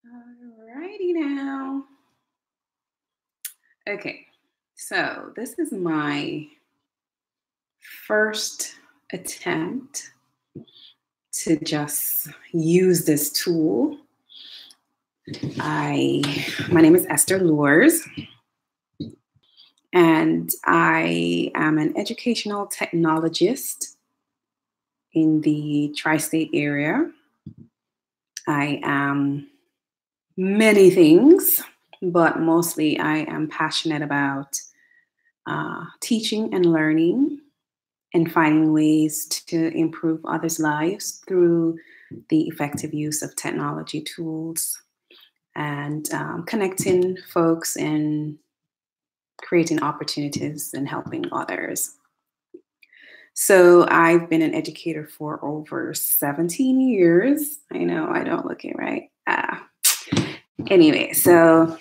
Alrighty now. Okay, so this is my first attempt to just use this tool. My name is Esther Lures, and I am an educational technologist in the tri-state area. I am many things, but mostly I am passionate about teaching and learning and finding ways to improve others' lives through the effective use of technology tools and connecting folks and creating opportunities and helping others. So I've been an educator for over 17 years. I know I don't look it right. Anyway, so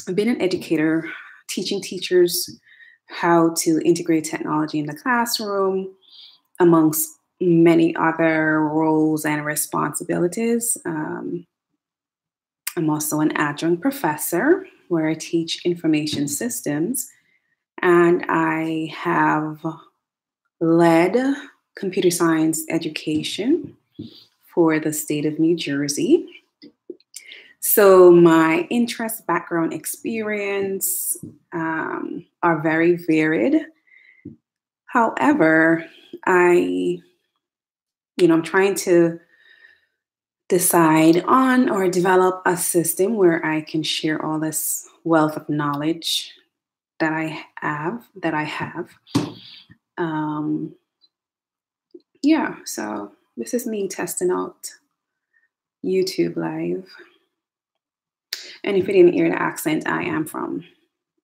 I've been an educator, teaching teachers how to integrate technology in the classroom, amongst many other roles and responsibilities. I'm also an adjunct professor where I teach information systems, and I have led computer science education for the state of New Jersey. So my interest, background, experience are very varied. However, I'm trying to decide on or develop a system where I can share all this wealth of knowledge that I have. So this is me testing out YouTube Live. And if you didn't hear the accent, I am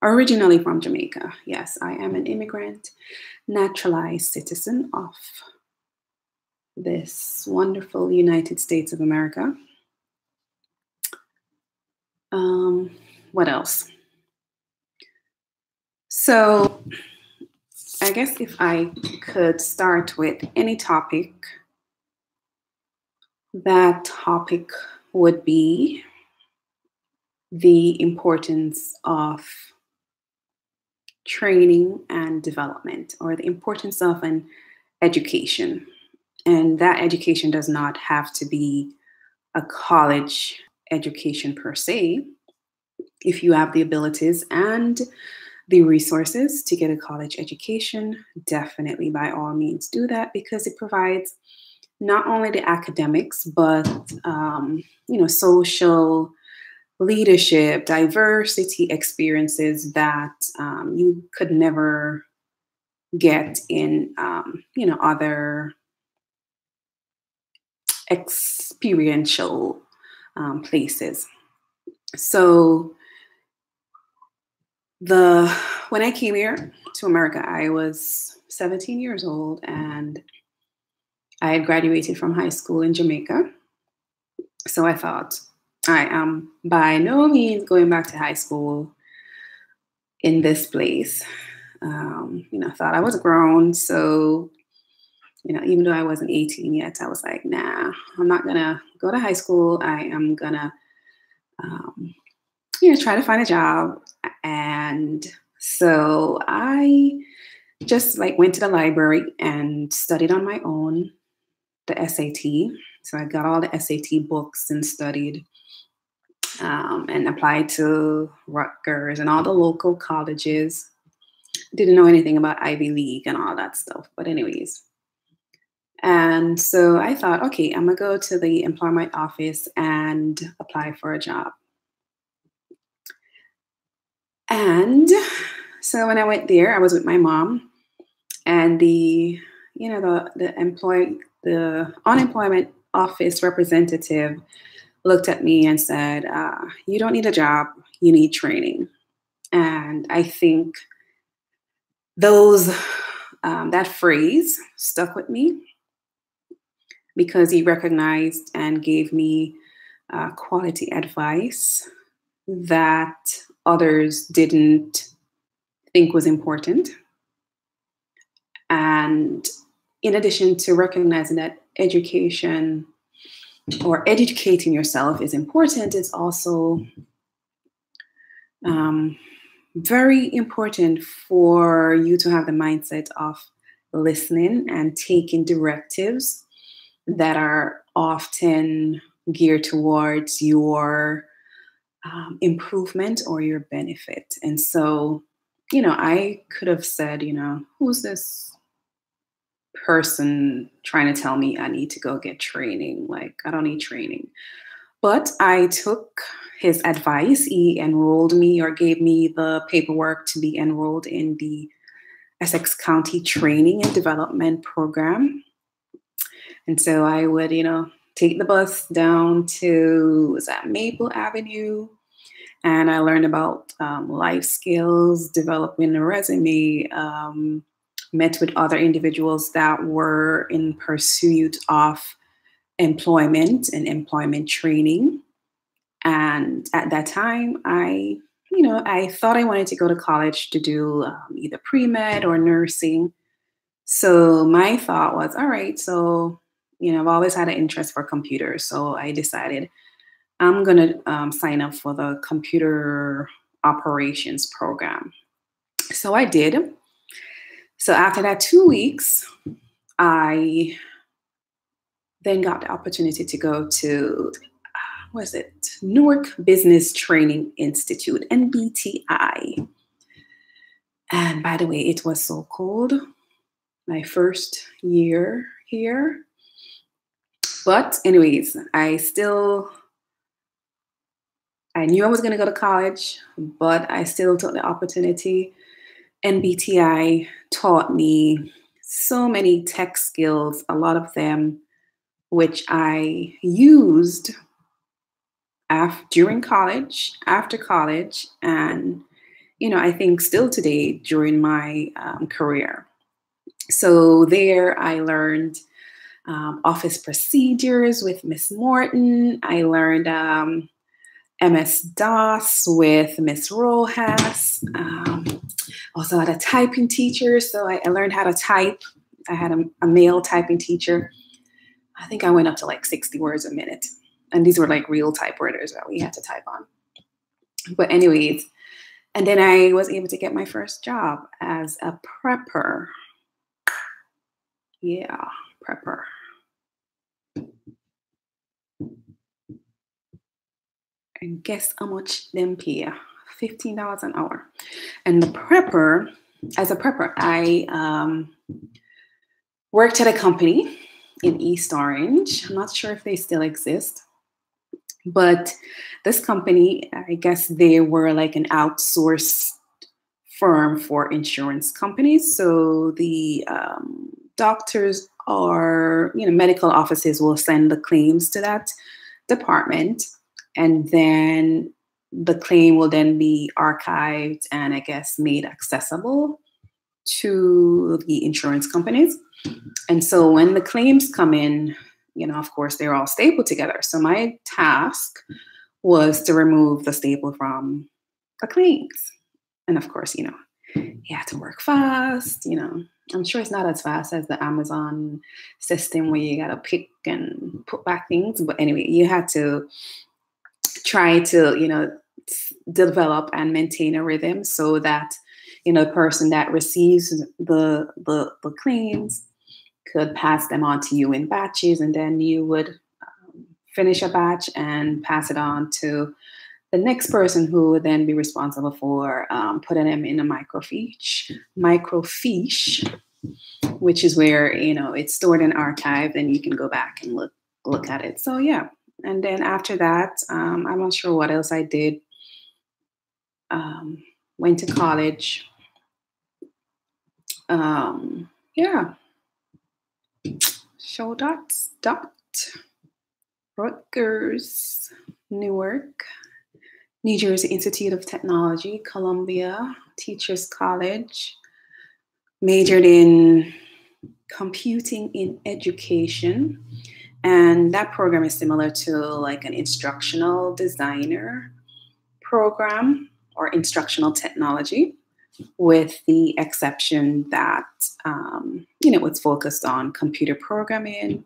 originally from Jamaica. Yes, I am an immigrant, naturalized citizen of this wonderful United States of America. What else? So I guess if I could start with any topic, that topic would be the importance of training and development, or the importance of an education. And that education does not have to be a college education per se. If you have the abilities and the resources to get a college education, definitely by all means do that, because it provides not only the academics, but social leadership, diversity experiences that you could never get in other experiential places. So when I came here to America, I was 17 years old, and I had graduated from high school in Jamaica. So I thought, I am by no means going back to high school in this place. Thought I was grown. So, even though I wasn't 18 yet, I was like, nah, I'm not going to go to high school. I am going to, try to find a job. And so I just went to the library and studied on my own the SAT. So I got all the SAT books and studied and applied to Rutgers and all the local colleges. Didn't know anything about Ivy League and all that stuff. But anyways. And so I thought, okay, I'm going to go to the employment office and apply for a job. And so when I went there, I was with my mom, and the unemployment office representative looked at me and said, you don't need a job, you need training. And I think that phrase stuck with me, because he recognized and gave me quality advice that others didn't think was important. And in addition to recognizing that education or educating yourself is important, it's also very important for you to have the mindset of listening and taking directives that are often geared towards your improvement or your benefit. And so, I could have said, who's this person trying to tell me I need to go get training? Like, I don't need training. But I took his advice. He enrolled me or gave me the paperwork to be enrolled in the Essex County Training and Development Program. And so I would, take the bus down to, was that Maple Avenue? And I learned about life skills, developing a resume, met with other individuals that were in pursuit of employment and employment training. And at that time, I thought I wanted to go to college to do either pre-med or nursing. So my thought was, all right, so, I've always had an interest for computers. So I decided I'm going to sign up for the computer operations program. So I did. So after that 2 weeks, I then got the opportunity to go to, Newark Business Training Institute, NBTI. And by the way, it was so cold, my first year here. But anyways, I knew I was going to go to college, but I still took the opportunity. NBTI taught me so many tech skills, a lot of them which I used during college, after college, and, I think still today during my career. So there I learned office procedures with Miss Morton. I learned MS-DOS with Miss Rojas. Also had a typing teacher, so I learned how to type. I had a male typing teacher. I think I went up to like 60 words a minute. And these were like real typewriters that we had to type on. But anyways, and then I was able to get my first job as a prepper. Yeah, prepper. And guess how much them pay? $15 an hour. And as a prepper, I worked at a company in East Orange. I'm not sure if they still exist. But this company, I guess they were like an outsourced firm for insurance companies. So the doctors or medical offices will send the claims to that department, and then the claim will then be archived and I guess made accessible to the insurance companies. And so when the claims come in, of course, they're all stapled together. So my task was to remove the staple from the claims. And of course, you have to work fast. I'm sure it's not as fast as the Amazon system where you got to pick and put back things. But anyway, you had to try to, develop and maintain a rhythm so that, the person that receives the claims could pass them on to you in batches, and then you would finish a batch and pass it on to the next person who would then be responsible for putting them in a microfiche, which is where, it's stored and archived and you can go back and look at it. So yeah. And then after that, I'm not sure what else I did. Went to college. Yeah. Show dots, Rutgers, Newark, New Jersey Institute of Technology, Columbia, Teachers College, majored in computing in education. And that program is similar to like an instructional designer program or instructional technology, with the exception that, it's focused on computer programming,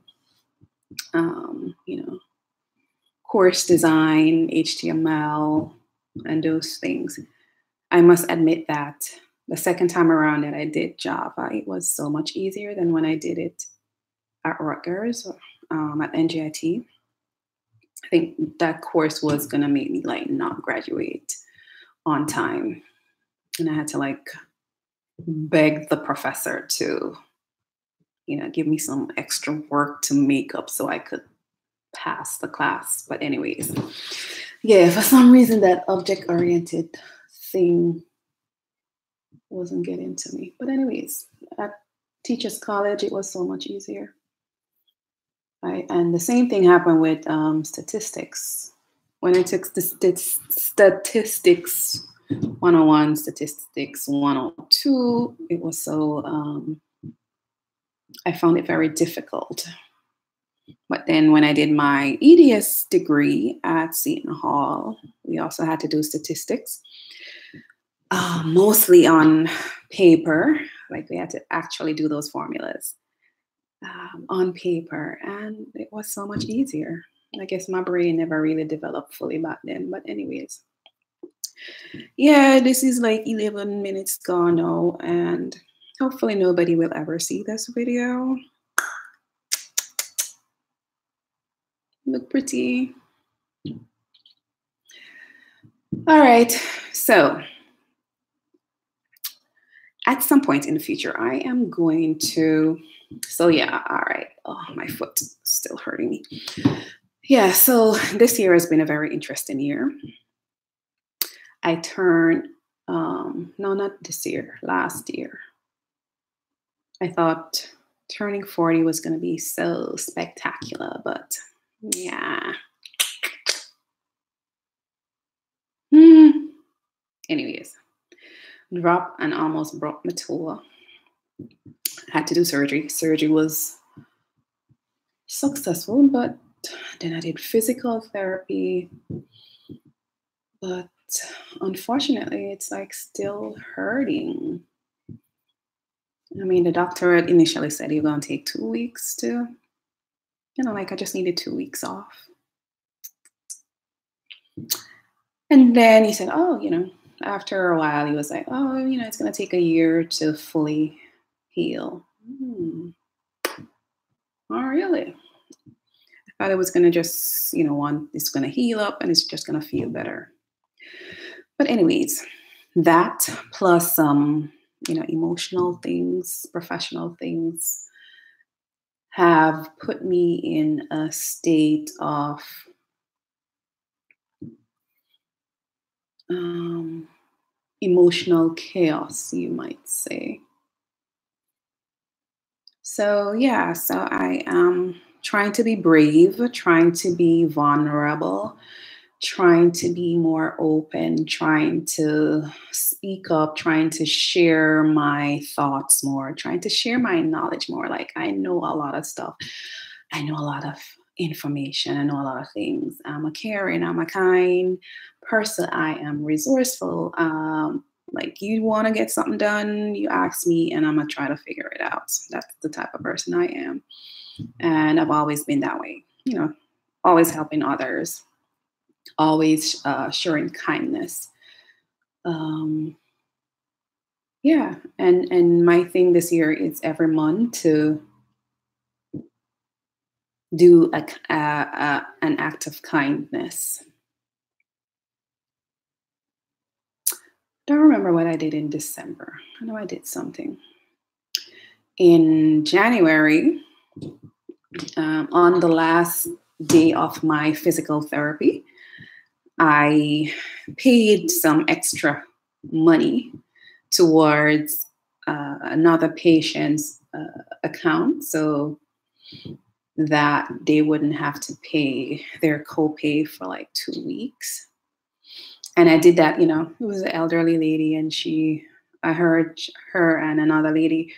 course design, HTML, and those things. I must admit that the second time around that I did Java, it was so much easier than when I did it at Rutgers, at NGIT. I think that course was gonna make me like not graduate on time, and I had to like beg the professor to, give me some extra work to make up so I could pass the class. But anyways, yeah, for some reason that object-oriented thing wasn't getting to me. But anyways, at Teachers College, it was so much easier. And the same thing happened with statistics. When I took statistics 101, statistics 102, it was so, I found it very difficult. But then when I did my EDS degree at Seton Hall, we also had to do statistics, mostly on paper. Like we had to actually do those formulas on paper, and it was so much easier. I guess my brain never really developed fully back then. But anyways, yeah, this is like 11 minutes gone now, and hopefully nobody will ever see this video. Look pretty. All right, so at some point in the future, I am going to, so yeah, all right. Oh, my foot is still hurting me. Yeah, so this year has been a very interesting year. I turned, no, not this year, last year. I thought turning 40 was going to be so spectacular, but yeah. Anyways, dropped and almost broke my toe. Had to do surgery. Surgery was successful, but then I did physical therapy. But unfortunately, it's like still hurting. I mean, the doctor had initially said you're going to take 2 weeks to, like I just needed 2 weeks off. And then he said, oh, after a while, he was like, oh, it's going to take a year to fully heal. Oh, really? I thought it was going to just, it's going to heal up and it's just going to feel better. But anyways, that plus some, emotional things, professional things have put me in a state of emotional chaos, you might say. So yeah, so I am trying to be brave, trying to be vulnerable, trying to be more open, trying to speak up, trying to share my thoughts more, trying to share my knowledge more. Like I know a lot of stuff. I know a lot of information. I know a lot of things. I'm a caring, I'm a kind person. I am resourceful. Like you want to get something done, you ask me and I'm going to try to figure it out. That's the type of person I am. And I've always been that way, always helping others, always showing kindness. Yeah, and my thing this year is every month to do an act of kindness. Don't remember what I did in December. I know I did something. In January, on the last day of my physical therapy, I paid some extra money towards another patient's account so that they wouldn't have to pay their copay for like 2 weeks. And I did that, it was an elderly lady and I heard her and another lady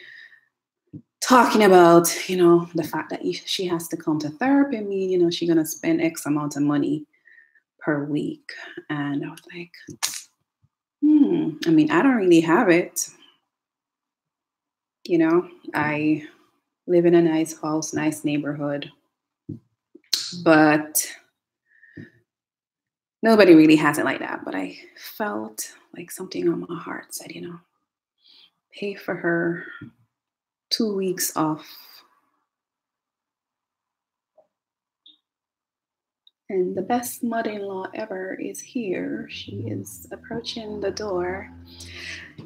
talking about, the fact that she has to come to therapy. I mean, she's going to spend X amount of money per week. And I was like, I mean, I don't really have it. I live in a nice house, nice neighborhood. But Nobody really has it like that, but I felt like something on my heart said, pay for her 2 weeks off. And the best mother-in-law ever is here. She is approaching the door.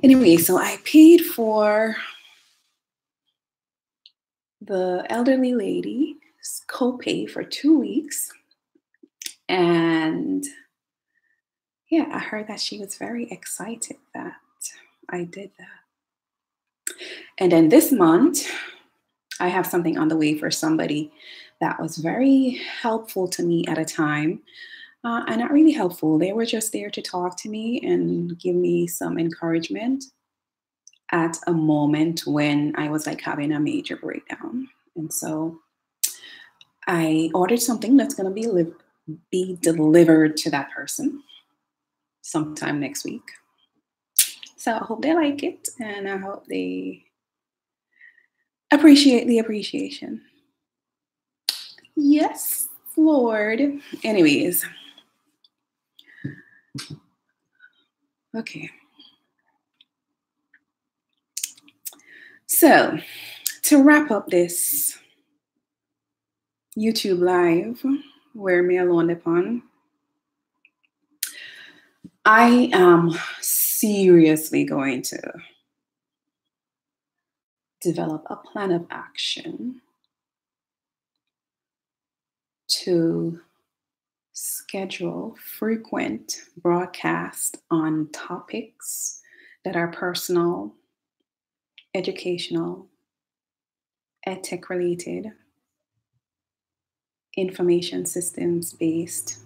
Anyway, so I paid for the elderly lady's copay for 2 weeks. And yeah, I heard that she was very excited that I did that. And then this month, I have something on the way for somebody that was very helpful to me at a time. And not really helpful. They were just there to talk to me and give me some encouragement at a moment when I was like having a major breakdown. And so I ordered something that's going to be delivered to that person sometime next week. So I hope they like it, and I hope they appreciate the appreciation. Yes, Lord. Anyways. Okay. So to wrap up this YouTube live, where me alone upon, I am seriously going to develop a plan of action to schedule frequent broadcasts on topics that are personal, educational, EdTech related, information systems based,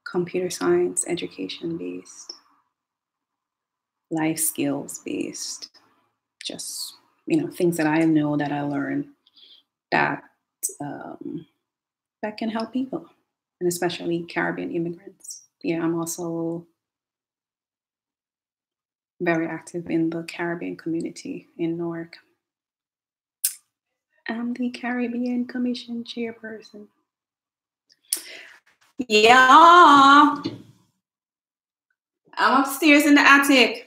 computer science education based, life skills based, just things that I know that I learned that that can help people, and especially Caribbean immigrants. Yeah, I'm also very active in the Caribbean community in Newark. I'm the Caribbean Commission chairperson. Yeah, I'm upstairs in the attic.